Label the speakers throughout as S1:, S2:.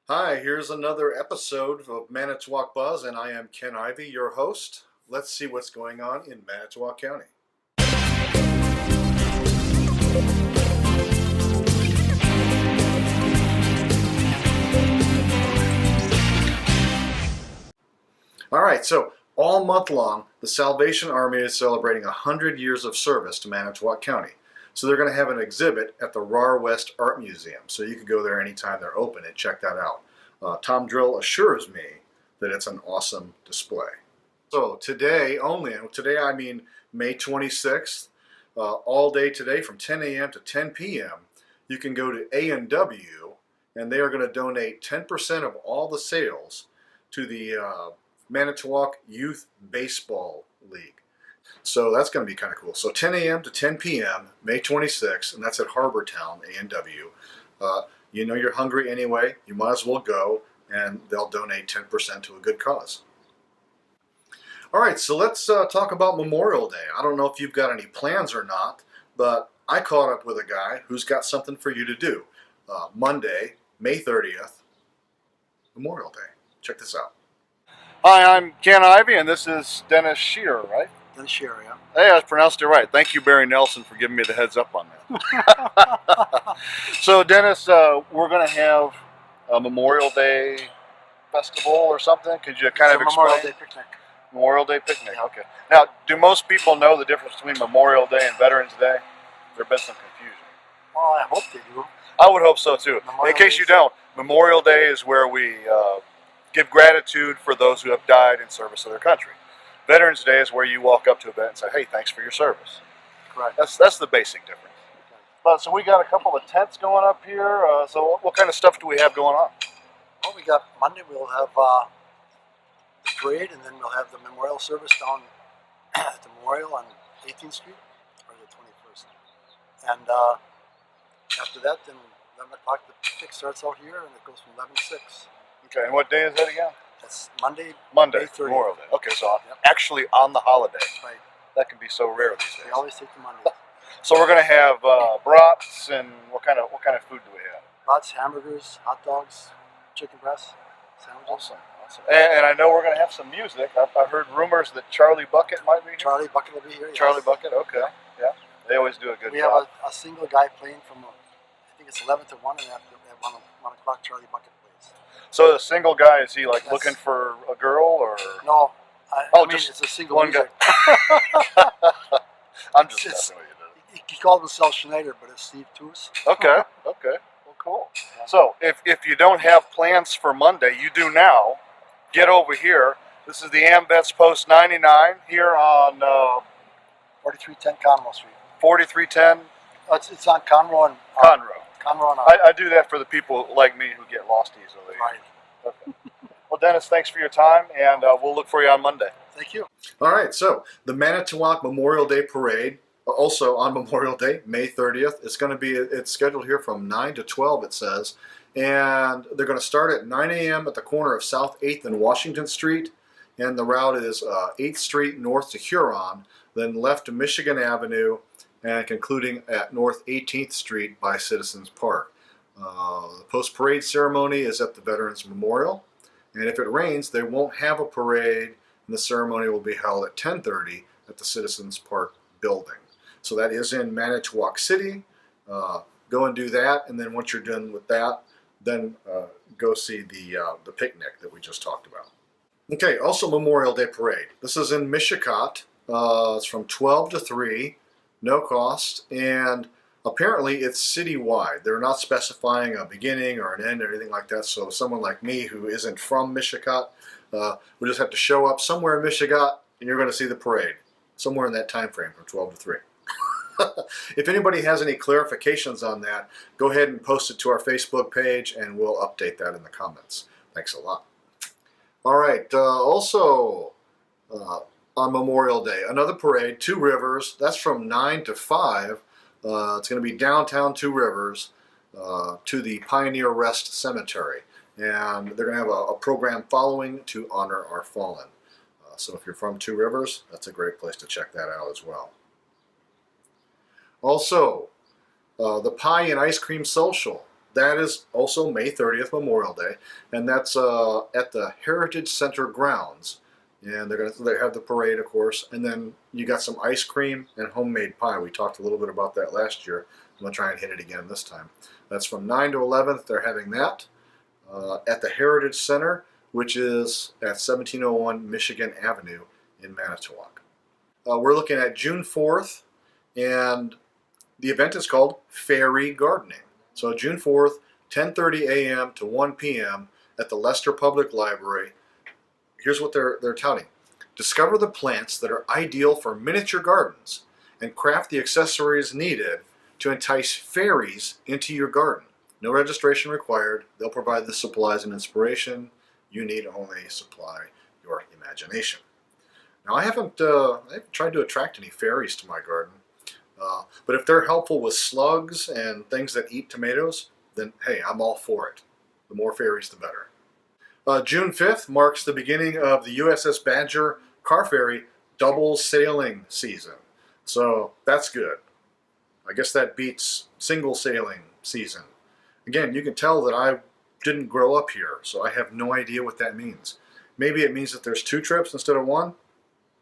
S1: Hi, here's another episode of Manitowoc Buzz, and I am Ken Ivey, your host. Let's see what's going on in Manitowoc County. All right, so all month long, the Salvation Army is celebrating 100 years of service to Manitowoc County. So they're going to have an exhibit at the RAR West Art Museum, so you can go there anytime they're open and check that out. Tom Drill assures me that it's an awesome display. So today only, and today I mean May 26th, all day today from 10 a.m. to 10 p.m., you can go to A&W, and they are going to donate 10% of all the sales to the Manitowoc Youth Baseball League. So that's going to be kind of cool. So 10 a.m. to 10 p.m., May 26th, and that's at Harbortown, A&W. You know you're hungry anyway, you might as well go, and they'll donate 10% to a good cause. All right, so let's talk about Memorial Day. I don't know if you've got any plans or not, but I caught up with a guy who's got something for you to do. Monday, May 30th, Memorial Day. Check this out. Hi, I'm Ken Ivey, and this is Dennis Shearer, right?
S2: Dennis Shearer, yeah.
S1: Hey, I pronounced it right. Thank you, Barry Nelson, for giving me the heads up on that. So, Dennis, we're going to have a Memorial Day festival or something. Could you kind of explain?
S2: Memorial Day picnic.
S1: Memorial Day picnic,
S2: Yeah.
S1: okay. Now, do most people know the difference between Memorial Day and Veterans Day? There's been some confusion.
S2: Well, I hope they do.
S1: I would hope so, too.
S2: Memorial
S1: In case
S2: Day
S1: you don't, Memorial Day is where we give gratitude for those who have died in service of their country. Veterans Day is where you walk up to a vet and say, hey, thanks for your service.
S2: Correct.
S1: That's the basic difference. But so we got a couple of tents going up here. So what kind of stuff do we have going on?
S2: Well, we got Monday, we'll have the parade, and then we'll have the memorial service down at the memorial on 18th Street, or the 21st. And after that, then 11 o'clock, the picnic starts out here, and it goes from 11 to 6.
S1: Okay, and what day is that again?
S2: That's Monday,
S1: Monday,
S2: May 30th.
S1: Memorial Day. Okay, so
S2: Yep.
S1: actually on the holiday.
S2: Right.
S1: That can be so rare these days.
S2: We always take the Monday.
S1: So we're going to have brats, and what kind of food do we have?
S2: Lots, hamburgers, hot dogs, chicken breasts, sandwiches.
S1: Awesome. And I know we're going to have some music. I've heard rumors that Charlie Bucket might be here.
S2: Charlie Bucket will be here. Yes.
S1: Charlie Bucket, okay. Yeah. They always do a good
S2: We
S1: job.
S2: have a single guy playing from, I think it's 11 to 1, and after at 1 o'clock, Charlie Bucket plays.
S1: So the single guy, is he like
S2: Yes.
S1: looking for a girl, or?
S2: No, I mean,
S1: just
S2: it's a single
S1: one
S2: music.
S1: I'm just
S2: It's-
S1: messing with you.
S2: He called himself Schneider, but it's Steve Toos.
S1: Okay, okay. Well, cool. So if you don't have plans for Monday, you do now. Get over here. This is the AmVets Post 99 here on
S2: 4310 Conroe Street.
S1: 4310
S2: It's on Conroe and
S1: Conroe.
S2: Conroe and
S1: I do that for the people like me who get lost easily.
S2: Right.
S1: Okay. Well, Dennis, thanks for your time, and we'll look for you on Monday.
S2: Thank you.
S1: All right, so the Manitowoc Memorial Day Parade, also on Memorial Day, May 30th. It's scheduled here from 9 to 12, it says. And they're going to start at 9 a.m. at the corner of South 8th and Washington Street. And the route is 8th Street north to Huron, then left to Michigan Avenue, and concluding at North 18th Street by Citizens Park. The post-parade ceremony is at the Veterans Memorial. And if it rains, they won't have a parade, and the ceremony will be held at 10:30 at the Citizens Park building. So that is in Manitowoc City. Go and do that, and then once you're done with that, then go see the picnic that we just talked about. Okay, also Memorial Day Parade. This is in Mishicot. It's from 12 to 3, no cost, and apparently it's citywide. They're not specifying a beginning or an end or anything like that, so someone like me who isn't from Mishicot, we just have to show up somewhere in Mishicot, and you're going to see the parade, somewhere in that time frame from 12 to 3. If anybody has any clarifications on that, go ahead and post it to our Facebook page, and we'll update that in the comments. Thanks a lot. All right, also on Memorial Day, another parade, Two Rivers. That's from 9 to 5. It's going to be downtown Two Rivers to the Pioneer Rest Cemetery. And they're going to have a program following to honor our fallen. So if you're from Two Rivers, that's a great place to check that out as well. Also, the Pie and Ice Cream Social. that is also May 30th, Memorial Day, and that's at the Heritage Center grounds. And they have the parade, of course, and then you got some ice cream and homemade pie. We talked a little bit about that last year. I'm going to try and hit it again this time. That's from 9 to 11. They're having that at the Heritage Center, which is at 1701 Michigan Avenue in Manitowoc. We're looking at June 4th, and the event is called Fairy Gardening. So June 4th, 10:30 a.m. to 1 p.m. at the Leicester Public Library. Here's what they're touting. Discover the plants that are ideal for miniature gardens and craft the accessories needed to entice fairies into your garden. No registration required. They'll provide the supplies and inspiration. You need only supply your imagination. Now, I haven't tried to attract any fairies to my garden, but if they're helpful with slugs and things that eat tomatoes, then hey, I'm all for it. The more fairies, the better. June 5th marks the beginning of the USS Badger car ferry double sailing season. So that's good. I guess that beats single sailing season. Again, you can tell that I didn't grow up here, so I have no idea what that means. Maybe it means that there's 2 trips instead of 1.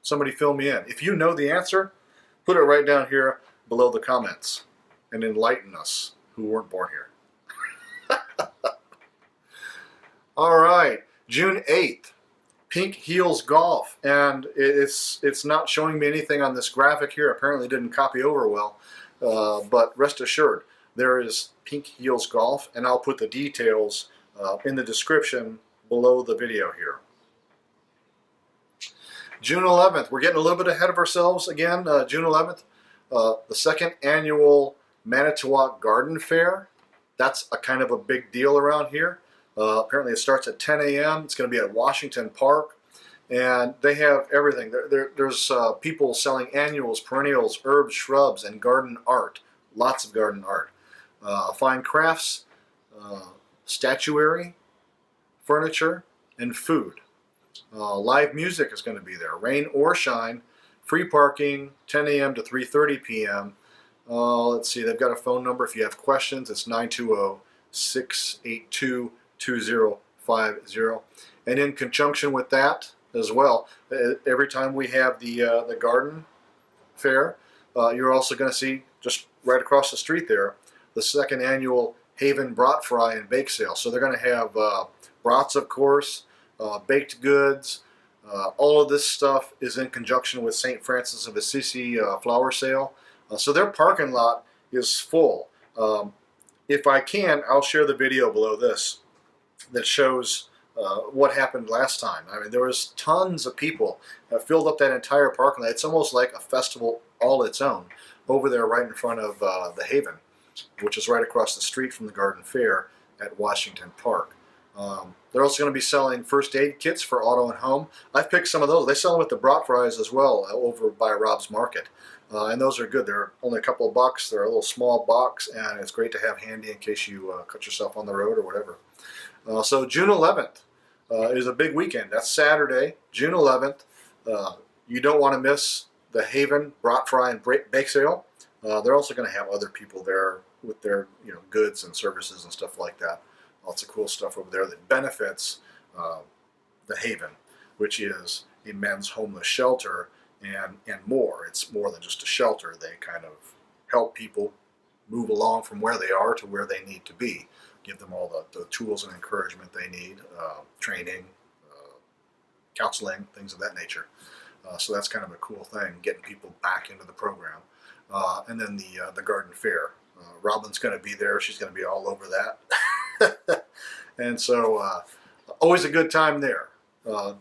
S1: Somebody fill me in. If you know the answer, put it right down here below the comments and enlighten us who weren't born here. All right, June 8th, Pink Heels Golf, and it's not showing me anything on this graphic here. Apparently didn't copy over well, but rest assured, there is Pink Heels Golf, and I'll put the details in the description below the video here. June 11th, we're getting a little bit ahead of ourselves again. June 11th, the 2nd annual Manitowoc Garden Fair. That's a kind of a big deal around here. Apparently it starts at 10 a.m. It's going to be at Washington Park, and they have everything. There's people selling annuals, perennials, herbs, shrubs, and garden art. Lots of garden art. Fine crafts, statuary, furniture, and food. Live music is going to be there, rain or shine. Free parking, 10 a.m. to 3:30 p.m. Let's see, they've got a phone number. If you have questions, it's 920-682-2050. And in conjunction with that as well, every time we have the garden fair, you're also going to see, just right across the street there, the 2nd annual Haven Brat Fry and Bake Sale. So they're going to have brats, of course, baked goods. All of this stuff is in conjunction with St. Francis of Assisi flower sale. So their parking lot is full. If I can, I'll share the video below this that shows what happened last time. I mean, there was tons of people that filled up that entire parking lot. It's almost like a festival all its own over there right in front of the Haven, which is right across the street from the Garden Fair at Washington Park. They're also going to be selling first aid kits for auto and home. I've picked some of those. They sell them at the brat fries as well over by Rob's Market. And those are good. They're only a couple of bucks. They're a little small box, and it's great to have handy in case you cut yourself on the road or whatever. So June 11th is a big weekend. That's Saturday, June 11th. You don't want to miss the Haven Brat Fry and Bake Sale. They're also going to have other people there with their goods and services and stuff like that. Lots of cool stuff over there that benefits the Haven, which is a men's homeless shelter and more. It's more than just a shelter. They kind of help people move along from where they are to where they need to be. Give them all the tools and encouragement they need, training, counseling, things of that nature. So that's kind of a cool thing, getting people back into the program. And then the garden fair. Robin's going to be there. She's going to be all over that. And so always a good time there.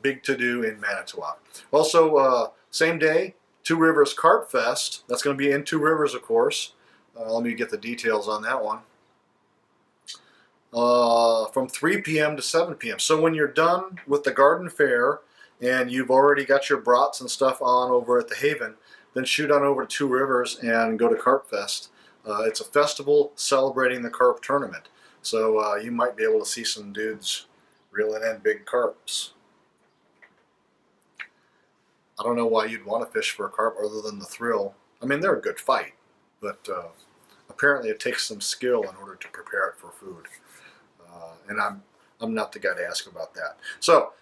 S1: Big to-do in Manitowoc. Also, same day, Two Rivers Carp Fest. That's going to be in Two Rivers, of course. Let me get the details on that one. From 3 p.m. to 7 p.m. So when you're done with the garden fair and you've already got your brats and stuff on over at the Haven, then shoot on over to Two Rivers and go to Carp Fest. It's a festival celebrating the carp tournament. So you might be able to see some dudes reeling in big carps. I don't know why you'd want to fish for a carp other than the thrill. I mean, they're a good fight, but apparently it takes some skill in order to prepare it for food. And I'm not the guy to ask about that. So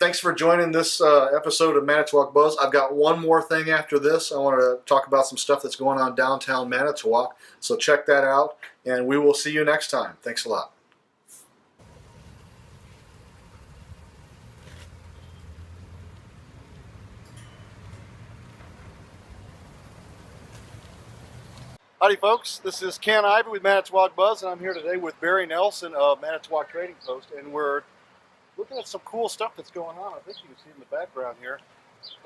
S1: thanks for joining this episode of Manitowoc Buzz. I've got one more thing after this. I want to talk about some stuff that's going on downtown Manitowoc. So check that out, and we will see you next time. Thanks a lot.
S3: Howdy folks, this is Ken Ivey with Manitowoc Buzz, and I'm here today with Barry Nelson of Manitowoc Trading Post, and we're looking at some cool stuff that's going on. I think you can see in the background here.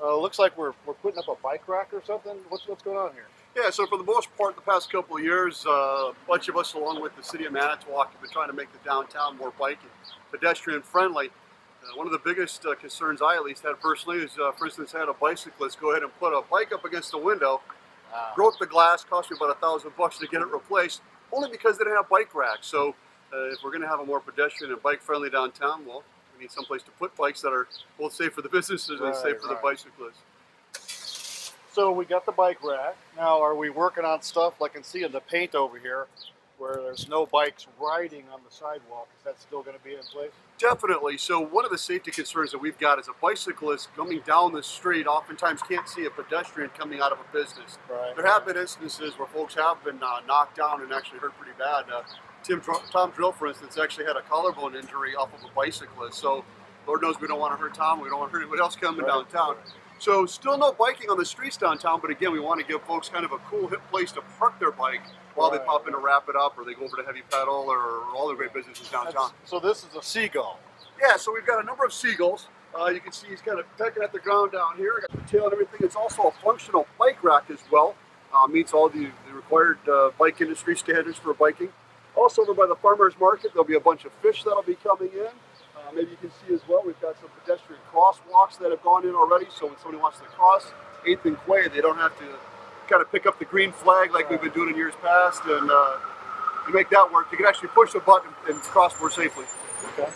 S3: Looks like we're putting up a bike rack or something. What's going on here?
S4: Yeah, so for the most part, the past couple of years, a bunch of us, along with the city of Manitowoc, have been trying to make the downtown more bike and pedestrian friendly. One of the biggest concerns I at least had personally is, for instance, had a bicyclist go ahead and put a bike up against a window, broke the glass, cost me about $1,000 to get it replaced, only because they didn't have bike racks. So if we're going to have a more pedestrian and bike friendly downtown, well, we need someplace to put bikes that are both safe for the businesses and safe for the bicyclists.
S3: So we got the bike rack. Now, are we working on stuff like I can see in the paint over here, where there's no bikes riding on the sidewalk? Is that still going to be in place?
S4: Definitely. So one of the safety concerns that we've got is a bicyclist coming down the street oftentimes can't see a pedestrian coming out of a business.
S3: Right.
S4: There have been instances where folks have been knocked down and actually hurt pretty bad. Tom Drill, for instance, actually had a collarbone injury off of a bicyclist. So Lord knows we don't want to hurt Tom. We don't want to hurt anybody else coming downtown. So still no biking on the streets downtown, but again, we want to give folks kind of a cool, hip place to park their bike while they pop in to wrap it up, or they go over to Heavy Pedal, or all the great businesses downtown.
S3: So this is a seagull.
S4: Yeah, so we've got a number of seagulls. You can see he's kind of pecking at the ground down here. Got the tail and everything. It's also a functional bike rack as well. Meets all the required bike industry standards for biking. Also over by the farmer's market, there'll be a bunch of fish that'll be coming in. Maybe you can see as well, we've got some pedestrian crosswalks that have gone in already. So when somebody wants to cross 8th and Quay, they don't have to kind of pick up the green flag like we've been doing in years past. And to make that work, you can actually push the button and cross more safely.
S3: Okay.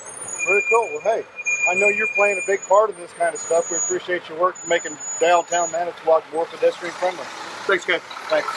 S3: Very cool. Well, hey, I know you're playing a big part of this kind of stuff. We appreciate your work making downtown Manitowoc more pedestrian friendly.
S4: Thanks, Ken.
S3: Thanks.